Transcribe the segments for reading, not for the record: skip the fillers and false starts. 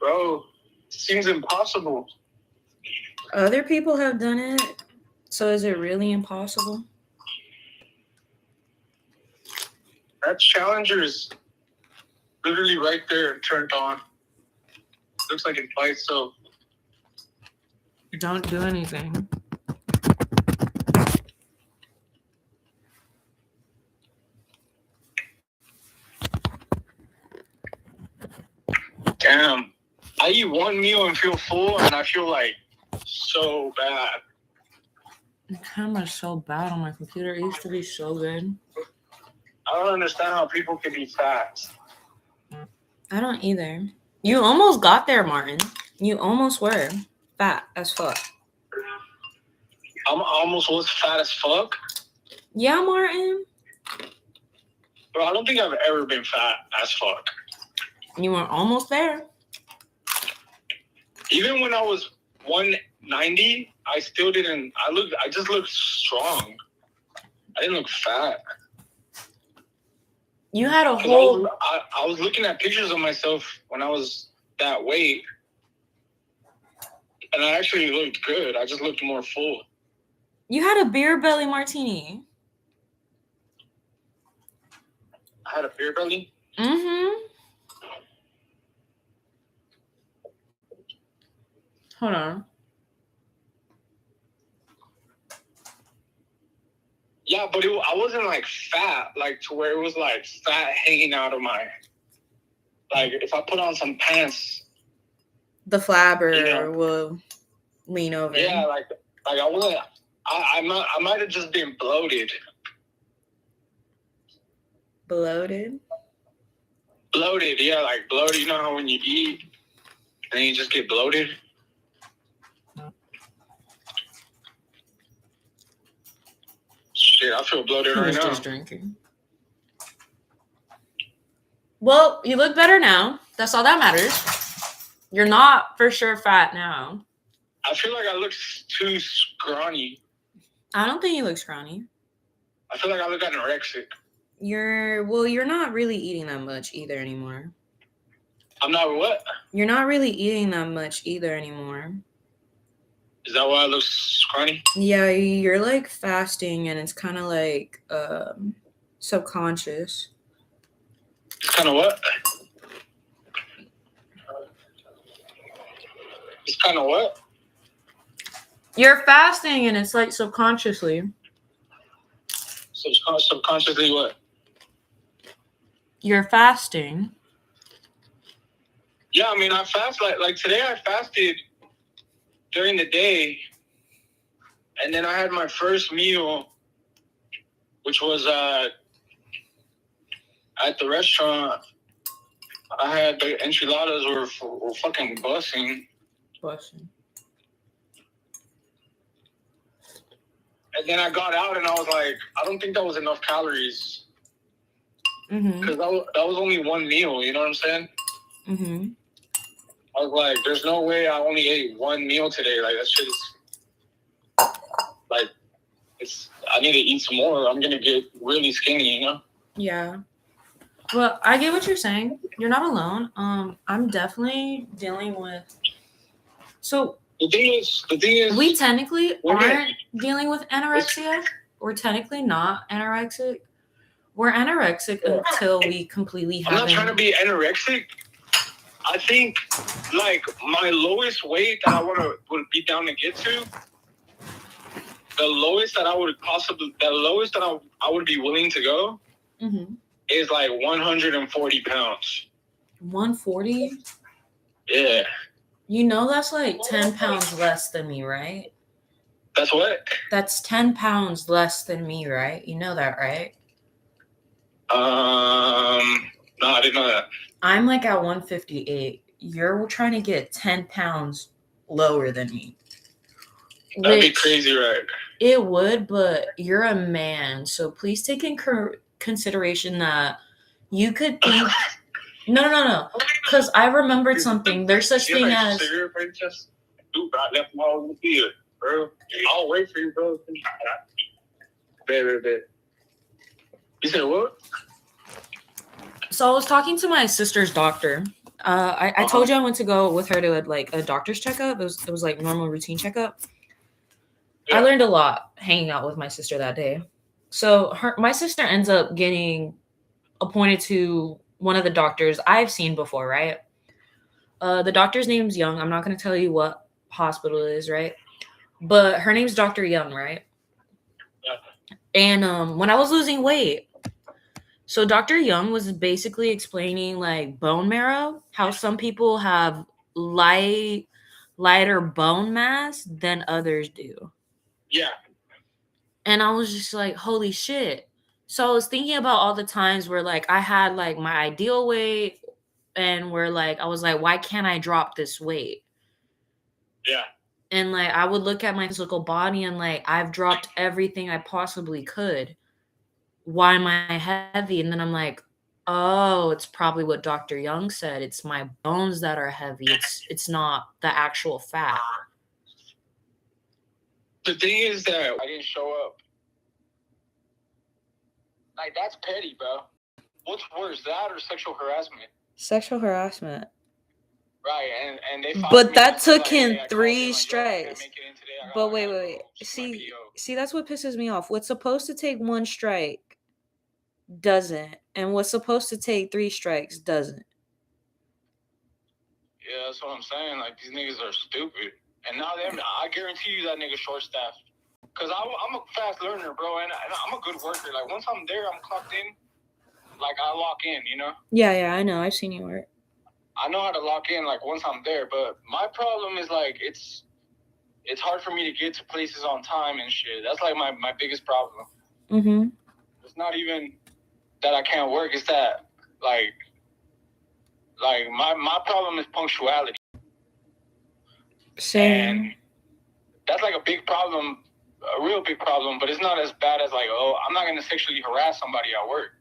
Bro, seems impossible. Other people have done it, so is it really impossible? That Challenger's literally right there, turned on. Looks like it fights, so Don't do anything. damn. I eat one meal and feel full, and I feel like so bad. The camera's so bad on my computer. It used to be so good. I don't understand how people can be fat. I don't either. You almost got there, Martin. You almost were fat as fuck. I almost was fat as fuck. Yeah, Martin. Bro, I don't think I've ever been fat as fuck. You were almost there. Even when I was 190, I still didn't. I just looked strong. I didn't look fat. You had a whole. I was looking at pictures of myself when I was that weight, and I actually looked good. I just looked more full. You had a beer belly martini. I had a beer belly? Mm-hmm. Hold on. Yeah, but I wasn't like fat, like to where it was like fat hanging out of my. Like if I put on some pants, the flabber will lean over. Yeah, like I wasn't. I might have just been bloated. Bloated? Bloated, yeah, like bloated. You know how when you eat, and then you just get bloated. Shit, I feel bloated right now. Just drinking. Well, you look better now. That's all that matters. You're not for sure fat now. I feel like I look too scrawny. I don't think you look scrawny. I feel like I look anorexic. You're not really eating that much either anymore. I'm not what? You're not really eating that much either anymore. Is that why I look scrawny? Yeah, you're like fasting and it's kind of like subconscious. It's kind of what? It's kind of what? You're fasting and it's like subconsciously. Subconsciously what? You're fasting. Yeah, I mean, I fast like today I fasted during the day, and then I had my first meal, which was at the restaurant. I had the enchiladas were fucking busting. And then I got out and I was like, I don't think that was enough calories. Because that was only one meal, you know what I'm saying? Mm-hmm. I was like, there's no way I only ate one meal today. Like, that's just, like, I need to eat some more. I'm going to get really skinny, you know? Yeah. Well, I get what you're saying. You're not alone. I'm definitely dealing with... So... The thing is... We technically aren't dealing with anorexia. We're technically not anorexic. We're anorexic until we completely have... I'm not trying to be anorexic. I think, like, my lowest weight that I would be down to get to, the lowest that I would be willing to go is like 140 pounds. 140? Yeah. You know that's like 10 pounds less than me, right? That's what? That's 10 pounds less than me, right? You know that, right? No, I didn't know that. I'm like at 158. You're trying to get 10 pounds lower than me. That'd be crazy, right? It would, but you're a man, so please take in consideration that you could think... No. Because I remembered something. There's such thing as... Dude, I left them all in the field, bro. I'll wait for you, bro. Baby. You said what? So I was talking to my sister's doctor I told you I went to go with her to a doctor's checkup. It was like normal routine checkup. Yeah. I learned a lot hanging out with my sister that day. So my sister ends up getting appointed to one of the doctors I've seen before, right? The doctor's name's Young. I'm not going to tell you what hospital it is, right? But her name's Dr. Young, right? Yeah. And when I was losing weight, so Dr. Young was basically explaining like bone marrow, how some people have lighter bone mass than others do. Yeah. And I was just like, holy shit. So I was thinking about all the times where like I had like my ideal weight and where like I was like, why can't I drop this weight? Yeah. And like I would look at my physical body and like I've dropped everything I possibly could. Why am I heavy? And then I'm like, oh, it's probably what Dr. Young said. It's my bones that are heavy. It's not the actual fat. The thing is that I didn't show up. Like, that's petty, bro. What's worse, that or sexual harassment? Sexual harassment. Right, and they. But that took him 3 strikes. But wait. See, that's what pisses me off. What's supposed to take 1 strike doesn't, and what's supposed to take 3 strikes doesn't. Yeah, that's what I'm saying. Like, these niggas are stupid. And now I guarantee you that nigga short staffed. Because I'm a fast learner, bro, and I'm a good worker. Like, once I'm there, I'm clocked in. Like, I lock in, you know? Yeah, I know. I've seen you work. I know how to lock in, like, once I'm there. But my problem is, like, it's hard for me to get to places on time and shit. That's, like, my biggest problem. Mm-hmm. It's not even that I can't work. It's that, like my problem is punctuality. Same. And that's, like, a big problem, a real big problem. But it's not as bad as, like, oh, I'm not going to sexually harass somebody at work.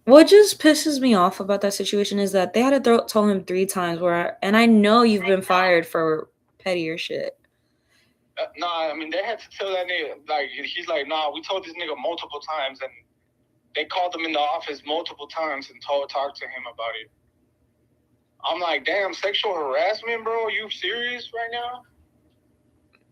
What just pisses me off about that situation is that they had to tell him 3 times and I know you've been fired for pettier shit. Nah, I mean, they had to tell that nigga, like, he's like, nah, we told this nigga multiple times, and they called him in the office multiple times and talked to him about it. I'm like, damn, sexual harassment, bro? You serious right now?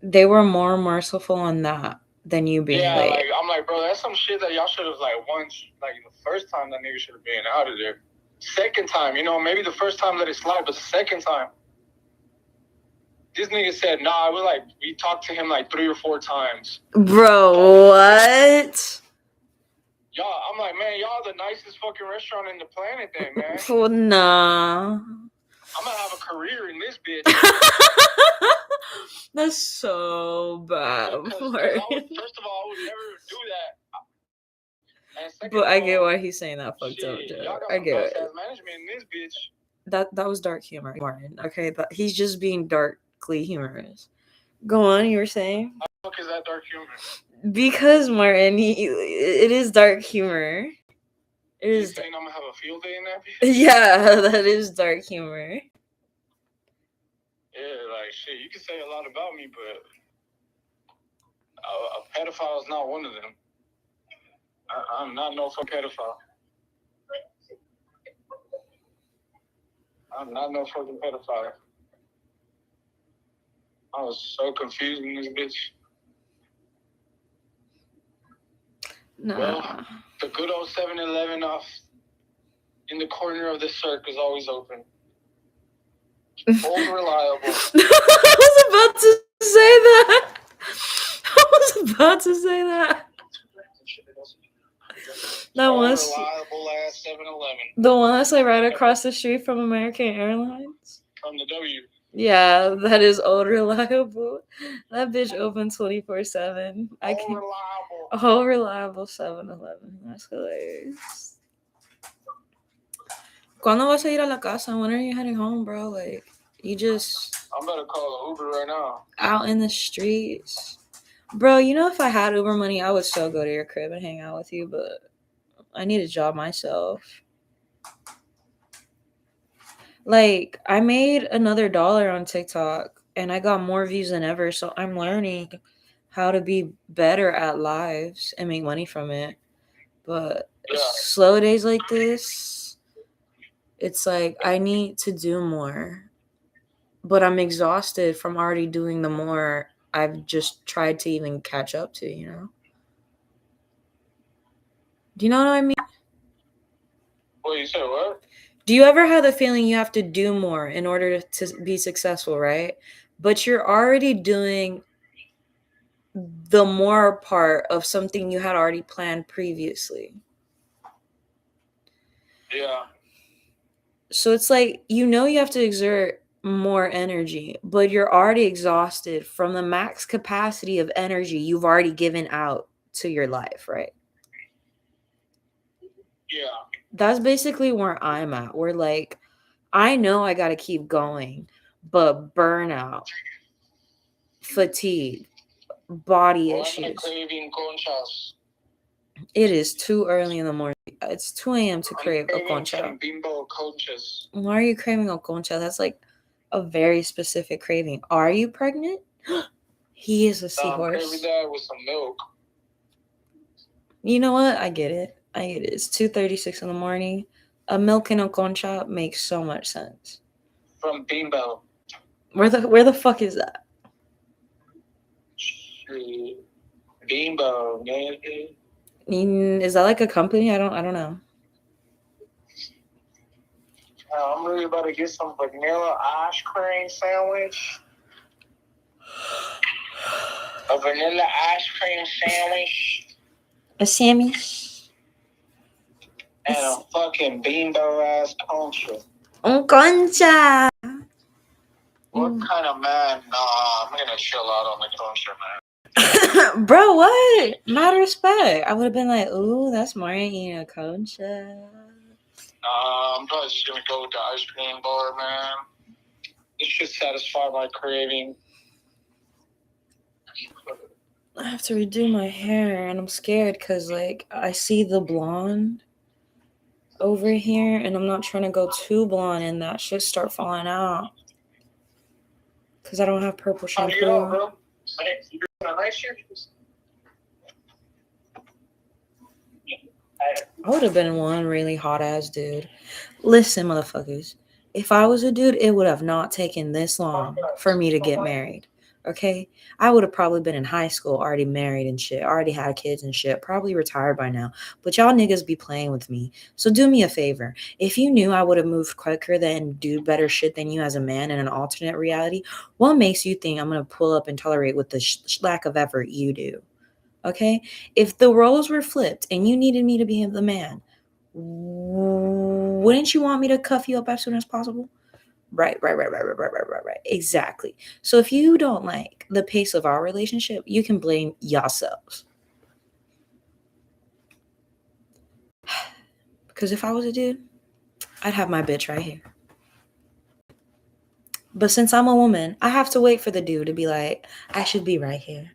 They were more merciful on that than you being late. Like, I'm like, bro, that's some shit that y'all should have, like, once, like, the first time that nigga should have been out of there. Second time, you know, maybe the first time let it slide, but the second time, this nigga said, nah, we talked to him like 3 or 4 times. Bro, what? Y'all, I'm like, man, y'all the nicest fucking restaurant in the planet then, man. Well, nah. I'm gonna have a career in this bitch. That's so bad. First of all, I would never do that. And second but I get why he's saying that fucked up joke. I get it. Management in this bitch. That was dark humor, Martin. Okay, but he's just being darkly humorous. Go on, you were saying? How the fuck is that dark humor? Because Martin, it is dark humor. It is. Saying I'm gonna have a field day in that bitch? Yeah, that is dark humor. Yeah, like shit. You can say a lot about me, but a pedophile is not one of them. I'm not no fucking pedophile. I'm not no fucking pedophile. I was so confused in this bitch. Nah. Well, the good old 7-Eleven off in the corner of the circ is always open. Old reliable. I was about to say that. That was reliable ass 7-Eleven. The one that's like right across the street from American Airlines. From the W. Yeah, that is old reliable. That bitch open 24/7. Old reliable 7-Eleven. That's hilarious. ¿Cuándo vas a ir a la casa? When are you heading home, bro? Like, you just... I'm about to call an Uber right now. Out in the streets. Bro, you know if I had Uber money, I would still go to your crib and hang out with you, but I need a job myself. Like, I made another $1 on TikTok, and I got more views than ever, so I'm learning how to be better at lives and make money from it. But slow days like this, It's like I need to do more, but I'm exhausted from already doing the more I've just tried to even catch up to, you know? Do you know what I mean? What you said? What? Do you ever have the feeling you have to do more in order to be successful, right? But you're already doing the more part of something you had already planned previously. Yeah. So it's like, you know, you have to exert more energy, but you're already exhausted from the max capacity of energy you've already given out to your life, right? Yeah. That's basically where I'm at. Where like, I know I got to keep going, but burnout, fatigue, body Well, I'm issues. craving conchas. It is too early in the morning. It's 2 a.m. to I'm crave a craving concha. some bimbo conchas. Why are you craving a concha? That's like a very specific craving. Are you pregnant? He is a I'm craving seahorse. that with some milk. You know what? I get it. I get it. It's 2:36 in the morning. A milk and a concha makes so much sense. From Bimbo. Where the fuck is that? Shit. Bimbo, man. Is that like a company? I don't know. I'm really about to get some vanilla ice cream sandwich. A vanilla ice cream sandwich. A sandwich. And a fucking bimbo ass concha. Un concha. What kind of man? Nah, I'm gonna chill out on the concha, man. Bro, what? Mad respect. I would have been like, ooh, that's more eating a concha. I'm probably just gonna go with the ice cream bar, man. It should satisfy my craving. I have to redo my hair, and I'm scared because, like, I see the blonde over here, and I'm not trying to go too blonde, and that should start falling out because I don't have purple How do shampoo. you know, bro? You doing a nice shirt? I would have been one really hot ass dude. Listen, motherfuckers. If I was a dude, it would have not taken this long for me to get married. Okay? I would have probably been in high school, already married and shit, already had kids and shit, probably retired by now. But y'all niggas be playing with me. So do me a favor. If you knew I would have moved quicker than do better shit than you as a man in an alternate reality, what makes you think I'm going to pull up and tolerate with the lack of effort you do? Okay? If the roles were flipped and you needed me to be the man, wouldn't you want me to cuff you up as soon as possible? Right. Exactly. So if you don't like the pace of our relationship, you can blame yourselves. Because if I was a dude, I'd have my bitch right here. But since I'm a woman, I have to wait for the dude to be like, I should be right here.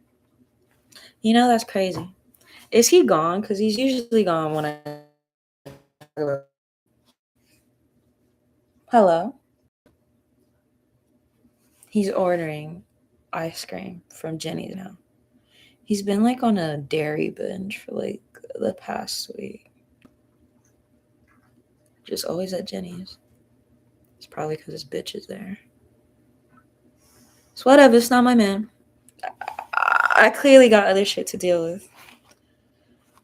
You know, that's crazy. Is he gone? Because he's usually gone when I... Hello? He's ordering ice cream from Jenny's now. He's been like on a dairy binge for like the past week. Just always at Jenny's. It's probably because his bitch is there. So whatever, it's not my man. I clearly got other shit to deal with.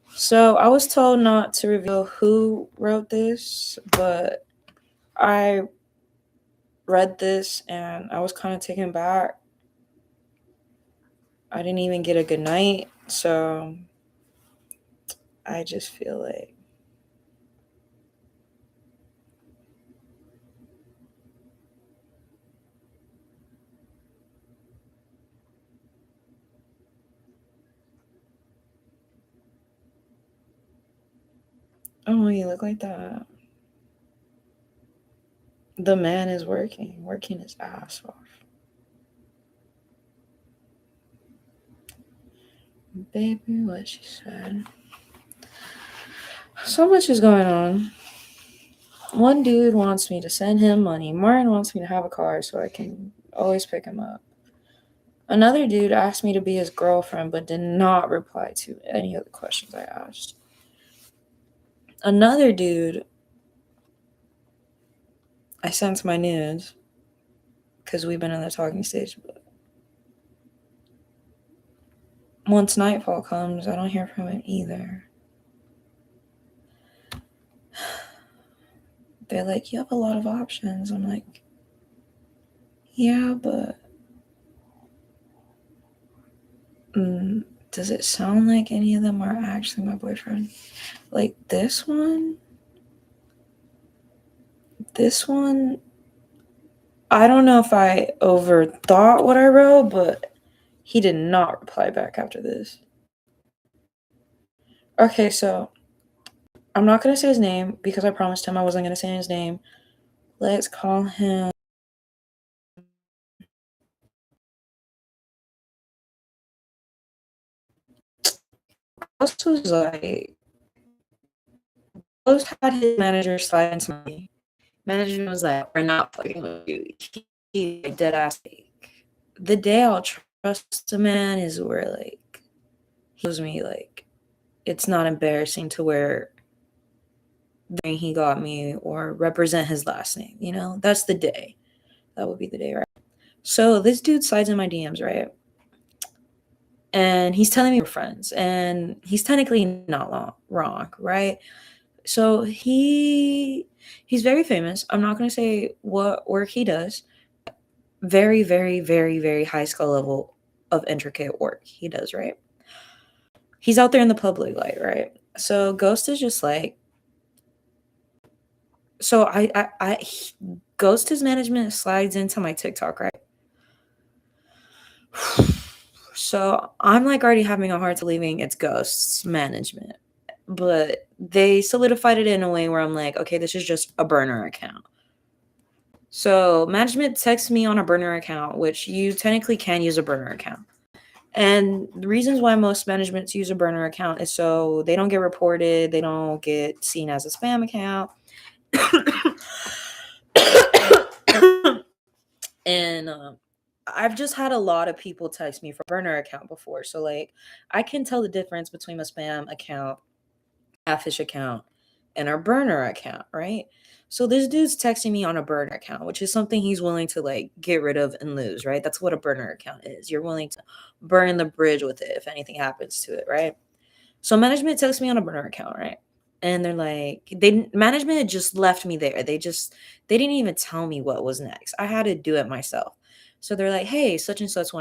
So I was told not to reveal who wrote this, but I read this and I was kind of taken back. I didn't even get a good night, so I just feel like oh, you look like that. The man is working his ass off. Baby, what she said. So much is going on. One dude wants me to send him money. Martin wants me to have a car so I can always pick him up. Another dude asked me to be his girlfriend but did not reply to any of the questions I asked. Another dude I sent my nudes because we've been in the talking stage. But once nightfall comes, I don't hear from him either. They're like, you have a lot of options. I'm like, yeah, but does it sound like any of them are actually my boyfriend? Like this one, I don't know if I overthought what I wrote, but he did not reply back after this. Okay, so I'm not going to say his name because I promised him I wasn't going to say his name. Let's call him. Ghost was like, Ghost had his manager slide into me. Management was like, we're not fucking with you. He dead ass fake. The day I'll trust a man is where like he was me like it's not embarrassing to wear the ring he got me or represent his last name, you know? That's the day. That would be the day, right? So this dude slides in my DMs, right? And he's telling me we're friends, and he's technically not wrong, right? So he's very famous. I'm not going to say what work he does. Very, very, very, very high skill level of intricate work he does, right? He's out there in the public light, right? So Ghost is just like, so Ghost his management slides into my TikTok, right? So I'm like already having a hard time leaving it's Ghost's management. But they solidified it in a way where I'm like, okay, this is just a burner account. So management texts me on a burner account, which you technically can use a burner account. And the reasons why most managements use a burner account is so they don't get reported, they don't get seen as a spam account. And I've just had a lot of people text me from burner account before. So like I can tell the difference between a spam account, catfish account, and a burner account, right? So this dude's texting me on a burner account, which is something he's willing to like get rid of and lose, right? That's what a burner account is. You're willing to burn the bridge with it if anything happens to it, right? So management texts me on a burner account, right? And they're like, management had just left me there. They didn't even tell me what was next. I had to do it myself. So they're like, hey, such and such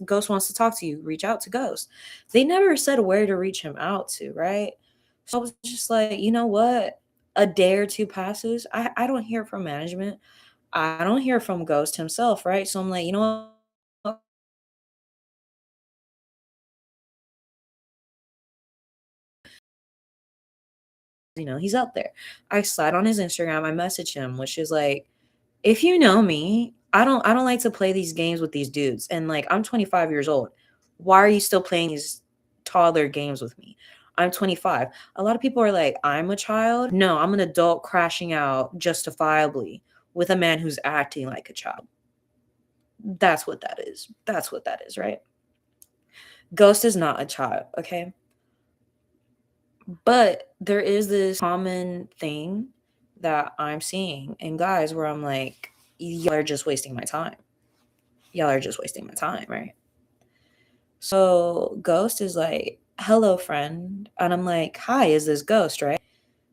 Ghost wants to talk to you. Reach out to Ghost. They never said where to reach him out to, right? So I was just like, you know what? A day or two passes. I don't hear from management. I don't hear from Ghost himself, right? So I'm like, you know what? You know, he's out there. I slide on his Instagram. I message him, which is like, if you know me, I don't like to play these games with these dudes. And like I'm 25 years old. Why are you still playing these toddler games with me? I'm 25. A lot of people are like, I'm a child. No, I'm an adult crashing out justifiably with a man who's acting like a child. That's what that is. That's what that is, right? Ghost is not a child, okay? But there is this common thing that I'm seeing in guys where I'm like, y'all are just wasting my time. Y'all are just wasting my time, right? So Ghost is like, hello, friend. And I'm like, hi, is this Ghost, right?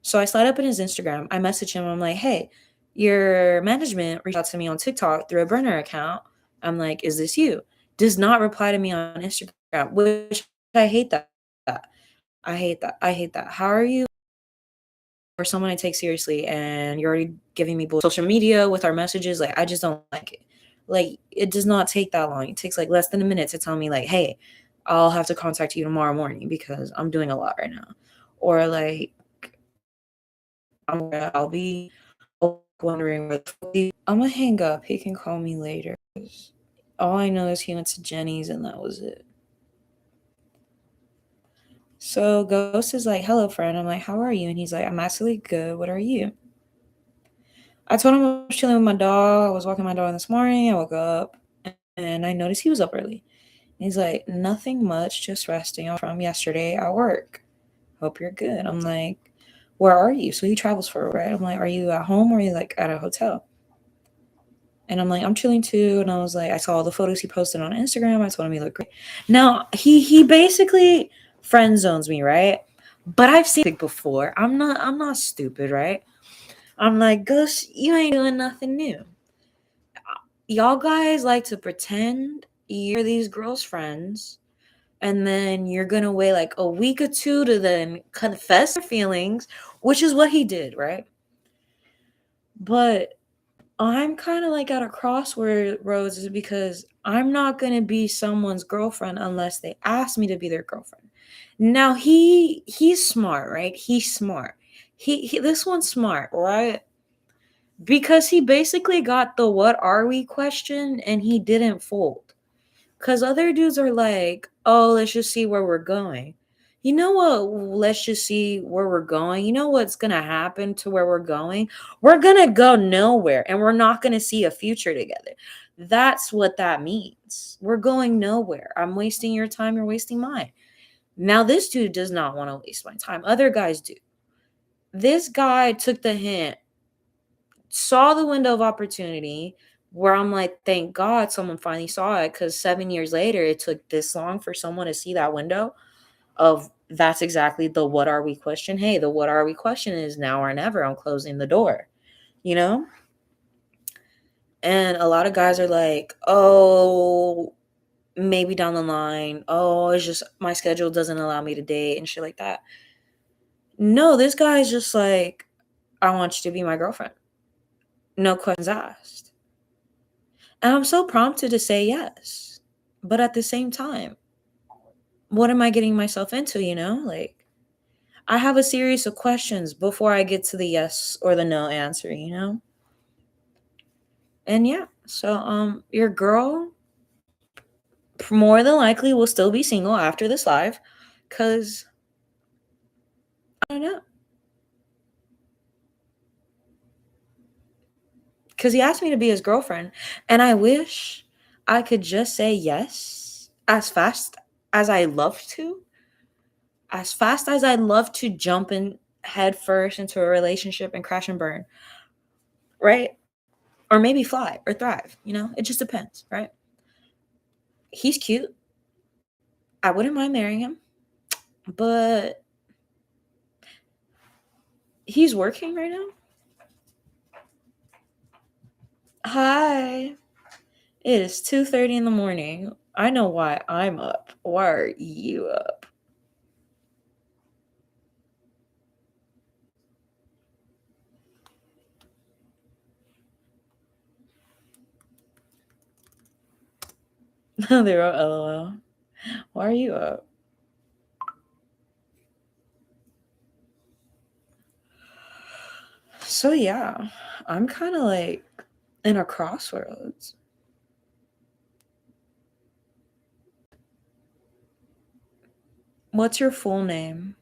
So I slide up in his Instagram. I message him. I'm like, hey, your management reached out to me on TikTok through a burner account. I'm like, is this you? Does not reply to me on Instagram, which I hate that. I hate that. I hate that. How are you? Or someone I take seriously and you're already giving me social media with our messages. Like, I just don't like it. Like, it does not take that long. It takes like less than a minute to tell me, like, hey, I'll have to contact you tomorrow morning because I'm doing a lot right now. Or like, I'll be wondering where the I'm gonna hang up. He can call me later. All I know is he went to Jenny's and that was it. So Ghost is like, hello, friend. I'm like, how are you? And he's like, I'm actually good. What are you? I told him I was chilling with my dog. I was walking my dog this morning. I woke up and I noticed he was up early. And he's like, nothing much, just resting up from yesterday at work. Hope you're good. I'm like, where are you? So he travels for, right? I'm like, are you at home or are you like at a hotel? And I'm like, I'm chilling too. And I was like, I saw all the photos he posted on Instagram. I told him he looked great. Now he basically friend zones me, right? But I've seen it before. I'm not stupid, right? I'm like, Gus, you ain't doing nothing new. Y'all guys like to pretend you're these girls' friends, and then you're gonna wait like a week or two to then confess your feelings, which is what he did, right? But I'm kind of like at a crossroads is because I'm not going to be someone's girlfriend unless they ask me to be their girlfriend. Now he's smart, right? He's smart. He this one's smart, right? Because he basically got the what are we question and he didn't fold. Cuz other dudes are like, "Oh, let's just see where we're going." You know what? Let's just see where we're going. You know what's going to happen to where we're going? We're going to go nowhere and we're not going to see a future together. That's what that means. We're going nowhere. I'm wasting your time, you're wasting mine. Now this dude does not want to waste my time. Other guys do. This guy took the hint, saw the window of opportunity where I'm like, thank God someone finally saw it, because 7 years later, it took this long for someone to see that window of that's exactly the what are we question. Hey, the what are we question is now or never. I'm closing the door, you know? And a lot of guys are like, oh, maybe down the line. Oh, it's just my schedule doesn't allow me to date and shit like that. No, this guy is just like, I want you to be my girlfriend. No questions asked. And I'm so prompted to say yes. But at the same time, what am I getting myself into, you know? Like, I have a series of questions before I get to the yes or the no answer, you know? And yeah, so your girl more than likely will still be single after this live cuz I don't know. Cuz he asked me to be his girlfriend and I wish I could just say yes as fast as I love to. As fast as I'd love to jump in head first into a relationship and crash and burn, right? Or maybe fly or thrive, you know? It just depends, right? He's cute. I wouldn't mind marrying him, but he's working right now. Hi. It is 2:30 in the morning. I know why I'm up. Why are you up? They wrote LOL. Why are you up? So yeah, I'm kind of like in a crossroads. What's your full name?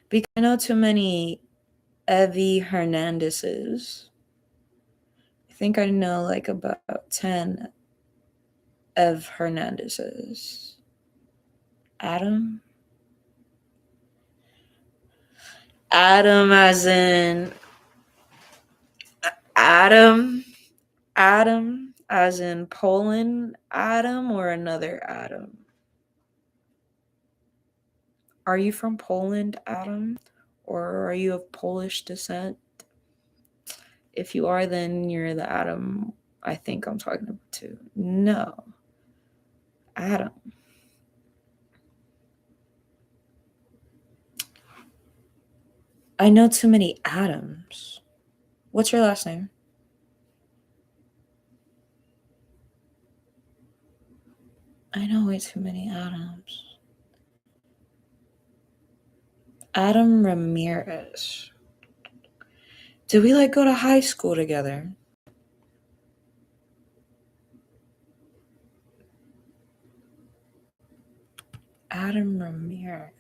Because I know too many Evie Hernandez's. I think I know like about 10 Ev Hernandez's. Adam? Adam as in Adam? Adam as in Poland Adam or another Adam? Are you from Poland, Adam? Or are you of Polish descent? If you are, then you're the Adam I think I'm talking about too. No. Adam. I know too many Adams. What's your last name? I know way too many Adams. Adam Ramirez. Did we like go to high school together? Adam Ramirez.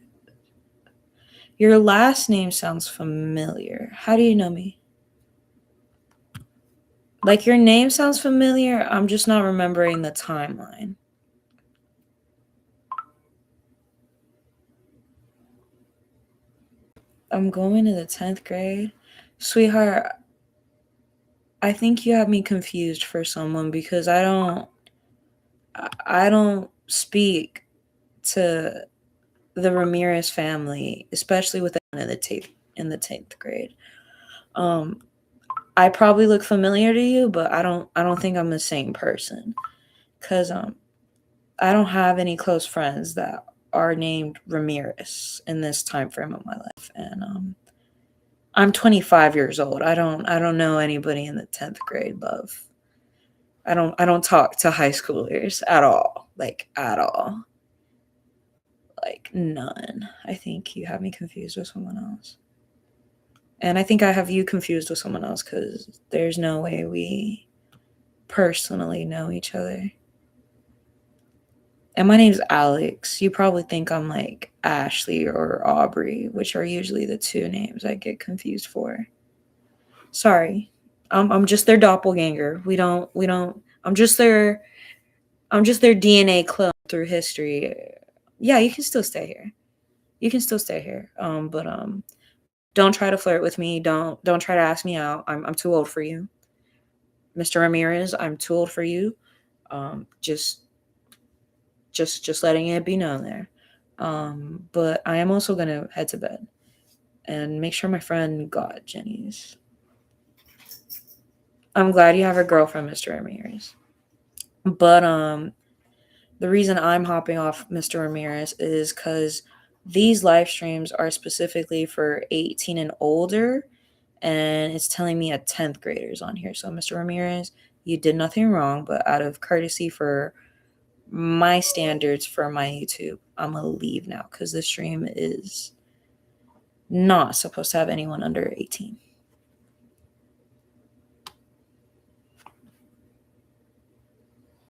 Your last name sounds familiar. How do you know me? Like your name sounds familiar. I'm just not remembering the timeline. I'm going to the 10th grade. Sweetheart, I think you have me confused for someone because I don't speak to the Ramirez family, especially with in the 10th grade. Um, I probably look familiar to you, but I don't think I'm the same person because I don't have any close friends that are named Ramirez in this time frame of my life, and I'm 25 years old. I don't know anybody in the 10th grade, love. I don't talk to high schoolers at all, like at all, like none. I think you have me confused with someone else. And I think I have you confused with someone else because there's no way we personally know each other. And my name's Alex. You probably think I'm like Ashley or Aubrey, which are usually the two names I get confused for. Sorry. I'm just their doppelganger. We don't I'm just their DNA clone through history. Yeah, you can still stay here. You can still stay here. But don't try to flirt with me. Don't try to ask me out. I'm too old for you. Mr. Ramirez, I'm too old for you. Just letting it be known there. But I am also gonna head to bed and make sure my friend got Jenny's. I'm glad you have a girlfriend, Mr. Ramirez. But the reason I'm hopping off Mr. Ramirez is because these live streams are specifically for 18 and older, and it's telling me a 10th graders on here. So, Mr. Ramirez, you did nothing wrong, but out of courtesy for my standards for my YouTube, I'm gonna leave now because the stream is not supposed to have anyone under 18.